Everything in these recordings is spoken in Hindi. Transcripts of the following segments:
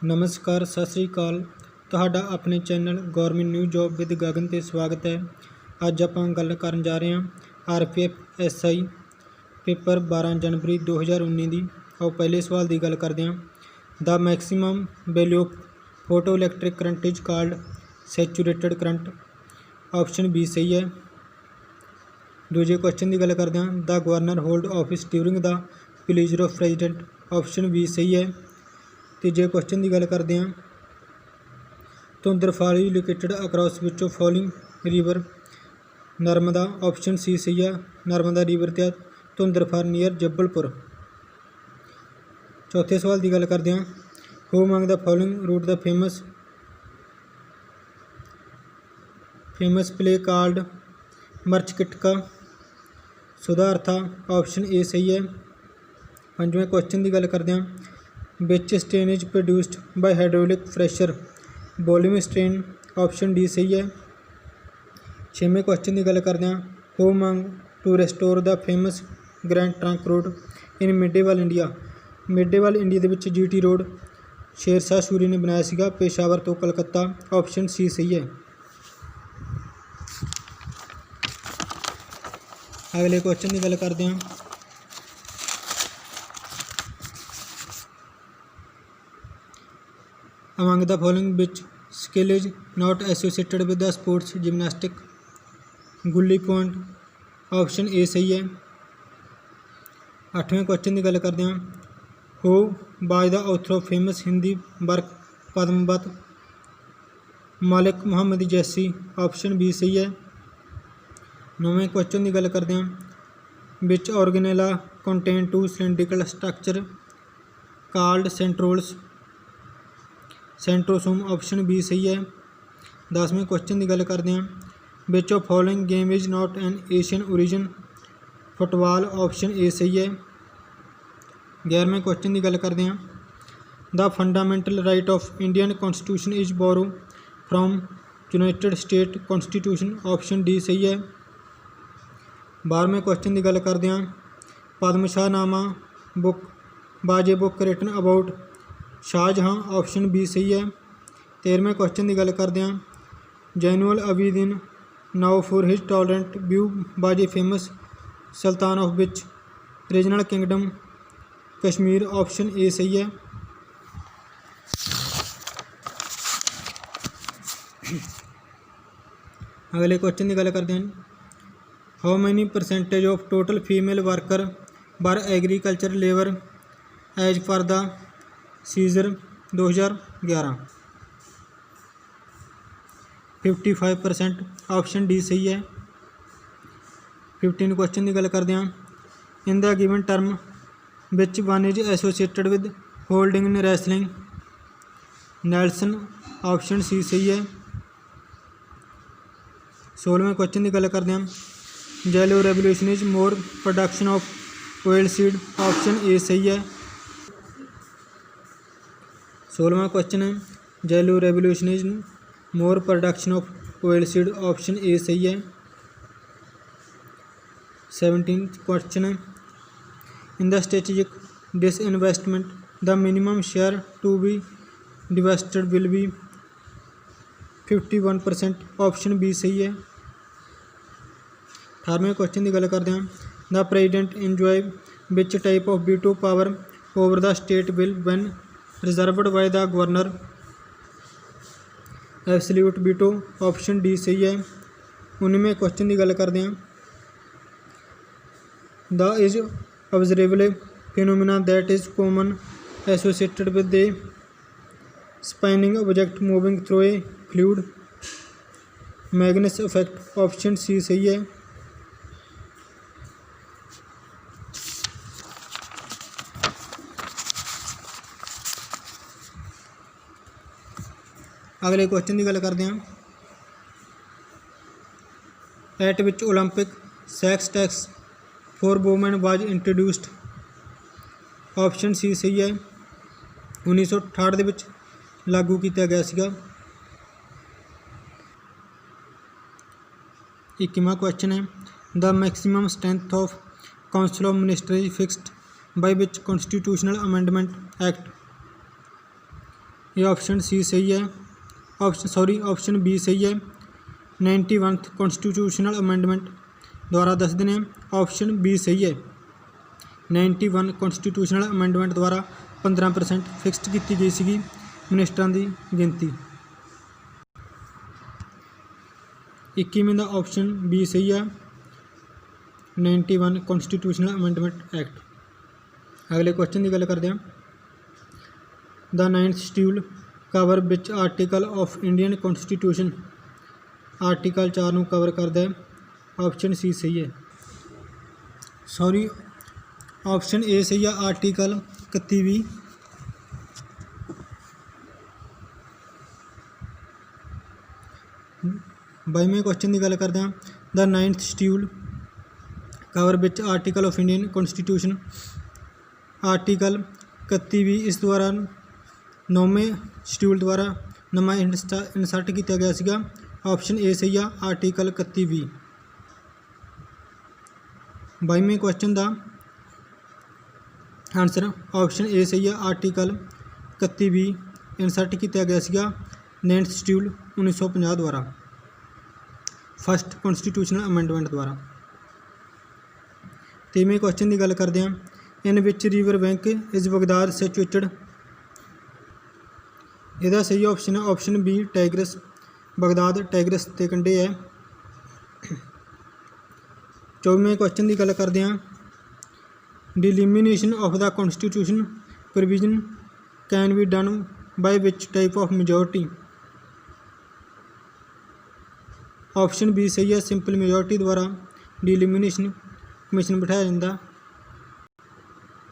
नमस्कार सत श्री अकाल। ਤੁਹਾਡਾ ਆਪਣੇ channel government new job with Gagan 'ਤੇ ਸਵਾਗਤ ਹੈ। ਅੱਜ ਆਪਾਂ ਗੱਲ ਕਰਨ ਜਾ ਰਹੇ ਹਾਂ RPF SI ਪੇਪਰ 12 ਜਨਵਰੀ 2019 ਦੀ। ਆਓ ਪਹਿਲੇ ਸਵਾਲ ਦੀ ਗੱਲ ਕਰਦੇ ਹਾਂ। The maximum value of photoelectric current is called saturated current. Option B सही है। दूजे क्वेश्चन की गल करते हैं। The governor hold office during the pleasure of president. Option B सही है। तीजे क्वेश्चन की गल करते हैं। Dhuandhar fall is located across which of following river. Narmada. Option C सही है। नर्मदा रिवर ते धुंदरफाल नियर जबलपुर। चौथे सवाल की गल करते हैं। Who among the following wrote the famous play called Mrichchhakatika. सुधारथा। ऑप्शन ए सही है। पंजवें क्वेश्चन की गल करते हैं। Which strain is produced by hydraulic pressure. Volume strain. Option D सही है। छेवें क्वेश्चन की गल करते हैं। Who among to restore the famous grand trunk road in medieval India. Medieval India के GT रोड शेरशाह सूरी ने बनाया सीगा पेशावर तो कलकत्ता। ऑप्शन सी सही है। अगले क्वेश्चन की गल करते हैं। Among the following which skill is not associated with the sports gymnastic. Gully point. Option A सही है। अठवें क्वेश्चन की गल करते हैं। Who by the author of famous Hindi work Padmavat. Malik Muhammad जैसी। ऑप्शन बी सही है। नौवें क्वेश्चन की गल करते हैं। Which organelle contain two cylindrical structure called centrioles. Centrosome. Option B सही है। 10वें क्वेश्चन की गल करते हैं। Which of following game is not an Asian origin. Football. Option A सही है। 11वें क्वेश्चन की गल करते हैं। The fundamental right of Indian constitution is borrow from United State constitution. Option D सही है। 12वें क्वेश्चन की गल करते हैं। पद्मशाह नामा बुक बाजे book written about Shahjahan. Option B सही है। 13वें क्वेश्चन की गल करते हैं। Zainul Abidin known for his tolerant view बाजे famous sultan of which regional kingdom Kashmir. Option A सही है। अगले क्वेश्चन की गल करते हैं। How many percentage of total female worker were agriculture labour as per the सीजर 2011। 55%। ऑप्शन डी सही है। 15 क्वेश्चन की गल करते हैं। In the given term which one is associated with holding in wrestling. Nelson. Option C सही है। 16वें क्वेश्चन की गल करते हैं। Yellow revolution is more production of oil seed. Option A सही है। 16वां क्वेश्चन है। Yellow revolution is more production of oil seed. Option A सही है। 17th क्वेश्चन है। In the strategic disinvestment the minimum share to be divested will be 51%। Option B सही है। 18वें क्वेश्चन की गल करते हैं। The president enjoy which type of veto power over the state bill when reserved by the governor. Absolute veto. Option D सही है। 19वें क्वेश्चन की गल करते हैं। The is observable phenomena that is common associated with a spinning object moving through a fluid. Magnus effect. Option C सही है। अगले क्वेश्चन की गल करते हैं। At which Olympic sex tests for women was introduced. Option C सही है। 1968 ਦੇ ਵਿੱਚ लागू किया गया ਸੀਗਾ। 21वां क्वेश्चन है। The maximum strength of council of ministers fixed by which constitutional amendment act. ये ऑप्शन सी सही है। ऑप्शन बी सही है। 91 कॉन्स्टिट्यूशनल अमेंडमेंट द्वारा दस दिन है। ऑप्शन बी सही है। 91 कॉन्स्टिट्यूशनल अमेंडमेंट द्वारा 15% फिक्सड की गई सी मिनिस्टरां की गिनती। 21वें का ऑप्शन बी सही है। 91 कॉन्स्टिट्यूशनल अमेंडमेंट एक्ट। अगले क्वेश्चन की गल करते हैं। The 9th schedule cover which article of Indian constitution. Article 4 नूं कवर करता है। ऑप्शन सी सही है। ऑप्शन ए सही है। आर्टिकल 31। 22वें क्वेश्चन की गल करते हैं। The 9th schedule cover which article of Indian constitution. Article 31 इस द्वारा 9वें शेड्यूल द्वारा नवा इंसर्ट किया गया सीगा। ऑप्शन ए सही है। आर्टिकल 31। 22वें क्वेश्चन का आंसर ऑप्शन ए सही है। आर्टिकल 31 इंसर्ट किया गया सीगा 9th शेड्यूल 1950 द्वारा, फस्ट कॉन्स्टिट्यूशनल अमेंडमेंट द्वारा। 23वें क्वेश्चन की गल करते हैं। In which river bank is Baghdad situated. यदा सही ऑप्शन है option B Tigris. Baghdad Tigris के कंढे है। 24वें क्वेश्चन की गल करते हैं। Delimitation of the constitution provision can be done by which type of majority. Option B सही है। सिंपल मेजोरिटी द्वारा डिलिमिनेशन कमीशन बिठाया जाता।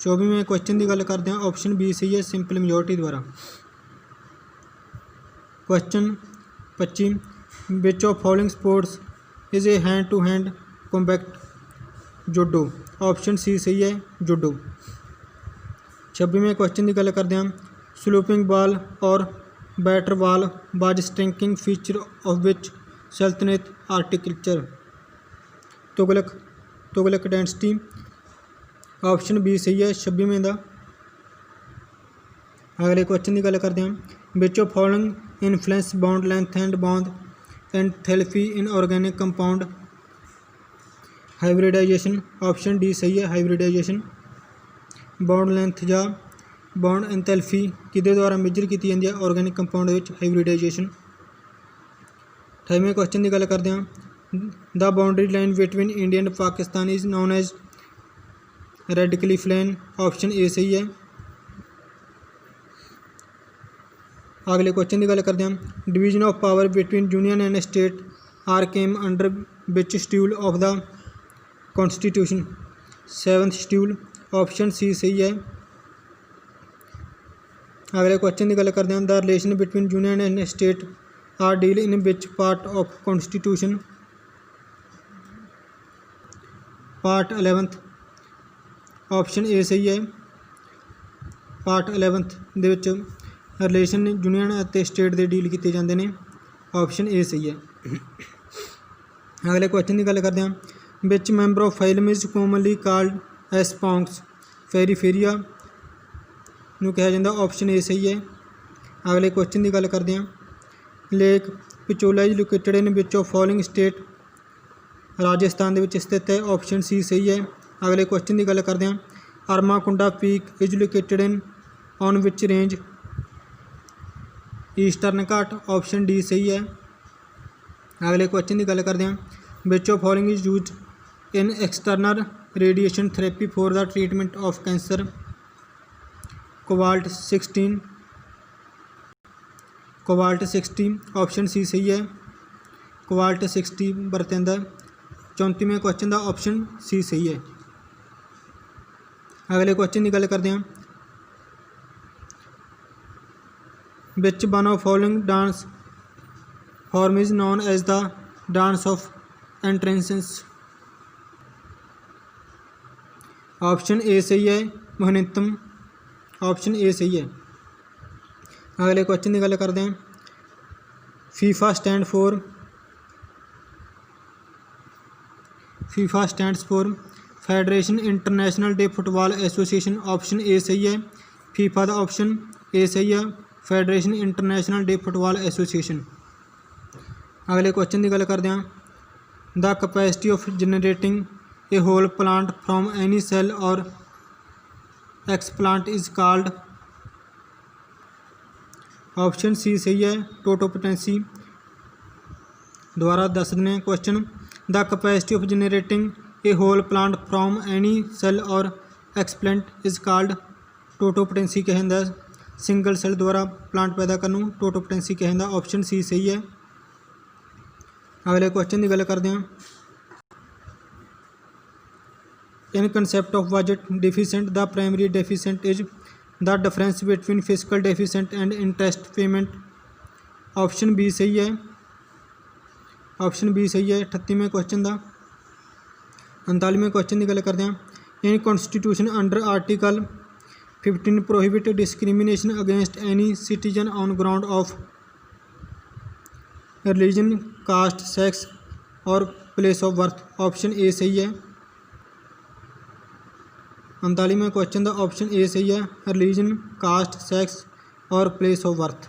24वें क्वेश्चन की गल करते हैं। ऑप्शन बी सही है। सिंपल मेजोरिटी द्वारा। Question 25 which of following sports is a hand to hand combat. Judo. Option C सही है। जूडो। 26वें क्वेश्चन की गल करते हैं। स्लूपिंग बॉल और batter wall was striking feature of which sultanate architecture. Tughlaq dynasty. Option B सही है। 26वें का। अगले क्वेश्चन की गल करते हैं। Which of following influence bond length and bond enthalpy in organic compound. Hybridization. Option D सही है। हाइब्रिडाइजेशन। बॉन्ड लेंथ या बॉन्ड एंथैल्पी किहदे द्वारा मेजर की जाती है ऑर्गेनिक कंपाउंड विच हाइब्रिडाइजेशन। 28वें क्वेश्चन की गल करते हैं। The boundary line between India and Pakistan is known as Radcliffe line. Option A सही है। अगले क्वेश्चन की गल करते हैं। Division of power between union and state are came under which schedule of the constitution. 7th schedule. Option C सही है। अगले क्वेश्चन की गल करते हैं। The relation between union and state are deal in which part of constitution. Part 11th। Option A सही है। पार्ट 11th ਦੇ ਵਿੱਚ रिलेशन यूनियन ਅਤੇ स्टेट ਦੇ डील किए जाते हैं। ऑप्शन ए सही है। अगले क्वेश्चन की गल करते हैं। Which member of phylum is commonly called sponges Porifera ਨੂੰ कहा जाता। ऑप्शन ए सही है। अगले क्वेश्चन की गल करते हैं। Lake Pichola is located in which of following state. Rajasthan के स्थित है। ऑप्शन सी सही है। अगले क्वेश्चन की गल करते हैं। Armakonda peak is located in on which range. Eastern Ghat. Option D सही है। अगले क्वेश्चन की गल करते हैं। Which of following is use in external radiation therapy for the treatment of cancer. Cobalt 16। Cobalt 60। Option C सही है। कोबाल्ट 60 वरत्या जाता है। 34वें क्वेश्चन का ऑप्शन सी सही है। अगले क्वेश्चन की गल करते हैं। Which one of following dance form is known as the dance of entrances. Option A सही है। मोहिनीअट्टम। ऑप्शन ए सही है। अगले क्वेश्चन की गल करते हैं। FIFA stand for Federation International de Football Association. Option A सही है। फीफा का ऑप्शन ए सही है। Federation International de Football Association. अगले क्वेश्चन की गल करते हैं, the capacity of generating a whole plant from any cell or explant is called. Option C सही है, टोटोपोटेंसी। दोबारा दस देने question, the capacity of generating a whole plant from any cell or explant is called. टोटोपोटेंसी कहता सिंगल सेल द्वारा प्लांट पैदा करने टोटोपोटेंसी कहता। ऑप्शन सी सही है। अगले क्वेश्चन की गल करते हैं, in concept of budget deficient the primary deficient is the difference between physical deficient and interest payment. Option B सही है। ऑप्शन बी सही है 38वें क्वेश्चन का। 39वें क्वेश्चन की गल करते हैं, in constitution under article 15 prohibit discrimination against any citizen on ground of religion, caste, sex or place of birth. Option A सही है। 39वें क्वेश्चन का ऑप्शन ए सही है, religion, caste, sex or place of birth.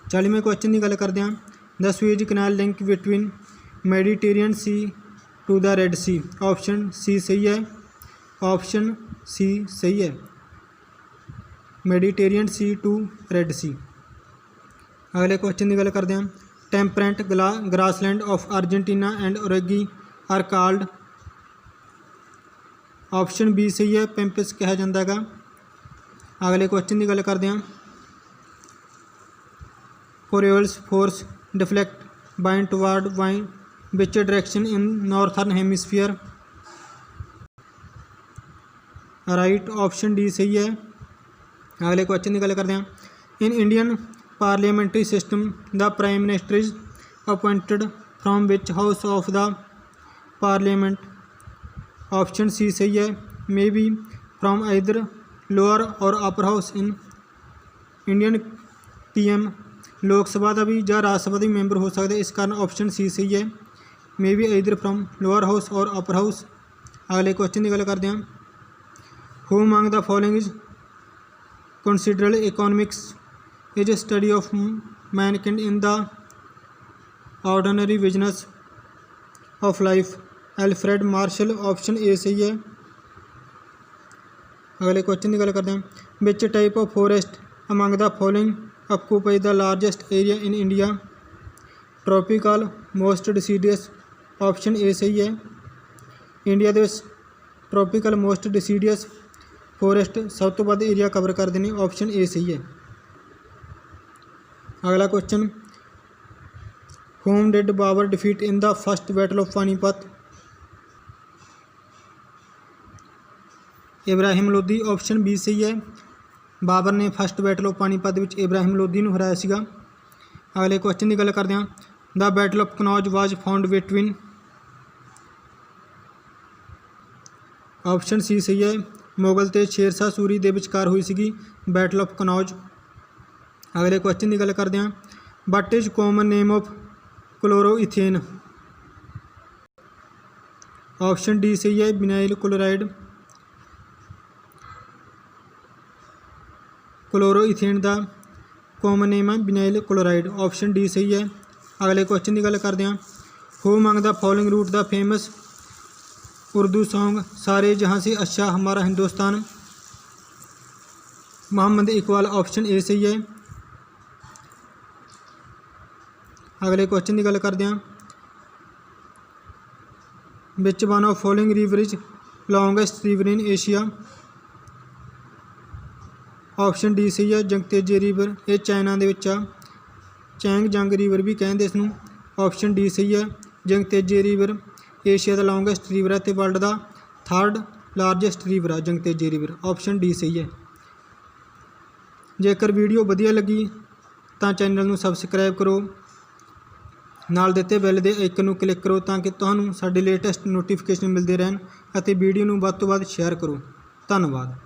40वें क्वेश्चन की गल करते हैं, the Suez Canal link between Mediterranean Sea to the Red Sea. Option C सही है। ऑप्शन सी सही है, Mediterranean Sea to red Sea. अगले क्वेश्चन की गल करते हैं, temperate grassland of Argentina and Uruguay are called. Option B सही है, पैम्पस कहा जाता है। अगले क्वेश्चन की गल करते हैं, Coriolis force deflect wind toward wind which direction in northern hemisphere. Right, option D सही है। अगले क्वेश्चन की गल करते हैं, in Indian parliamentary system the prime minister is appointed from which house of the parliament. Option C सही है, may be from either lower or upper house in Indian PM Lok Sabha का भी या राज्यसभा का भी मैंबर हो सकते, इस कारण ऑप्शन सी सही है, may be either from lower house और अपर हाउस। अगले क्वेश्चन की गल करते हैं, who among the following is considered economics is study of Mankind in the ordinary business of life. Alfred Marshall. Option A सही है। अगले क्वेश्चन की गल करते हैं, विच type of forest among the following occupy the largest area in India. Tropical, most deciduous. Option A सही है, इंडिया के ट्रॉपिकल मोस्ट डिसीडियस फॉरेस्ट सब तो वध एरिया कवर करते हैं। ऑप्शन ए सही है। अगला question, whom did Babur defeat in the first battle of Panipat. Ibrahim Lodi. Option B सही है, बाबर ने फर्स्ट बैटल ऑफ पानीपत में इब्राहिम लोधी को हराया सीगा। अगले क्वेश्चन की गल करते हैं, the battle of Kannauj was found between. Option C सही है, मुगल ते शेरशाह सूरी के विचकार हुई सी बैटल ऑफ कनौज। अगले क्वेश्चन की गल करते हैं, what is common name of chloroethane. Option D सही है, विनाइल क्लोराइड। क्लोरोइथेन का कॉमन नेम है विनाइल क्लोराइड। ऑप्शन डी सही है। अगले क्वेश्चन की गल करते हैं, who among the following wrote the famous Urdu song सारे जहाँ से अच्छा हमारा हिंदुस्तान। मोहम्मद इकबाल। ऑप्शन ए सही है। अगले क्वेश्चन की गल करते हैं, which one of following river is longest river in Asia. Option D सही है, जंगतेजे रिवर। ये चाइना के विच आ, चैंग जंग रिवर भी कहते इसनूं। ऑप्शन डी सही है, जंगतेजे रिवर एशिया का लॉन्गेस्ट रिवर है तो वर्ल्ड का थर्ड लार्जेस्ट रिवर है जंगतेजे रिवर। ऑप्शन डी सही है। जेकर वीडियो वधिया लगी तो चैनल नूं सबसक्राइब करो, नाल दिते बैल के आइकन नूं क्लिक करो ताकि तुहानूं साडे लेटेस्ट नोटिफिकेशन मिलते रहन, अते वीडियो नूं वध तों वध शेयर करो। धन्नवाद।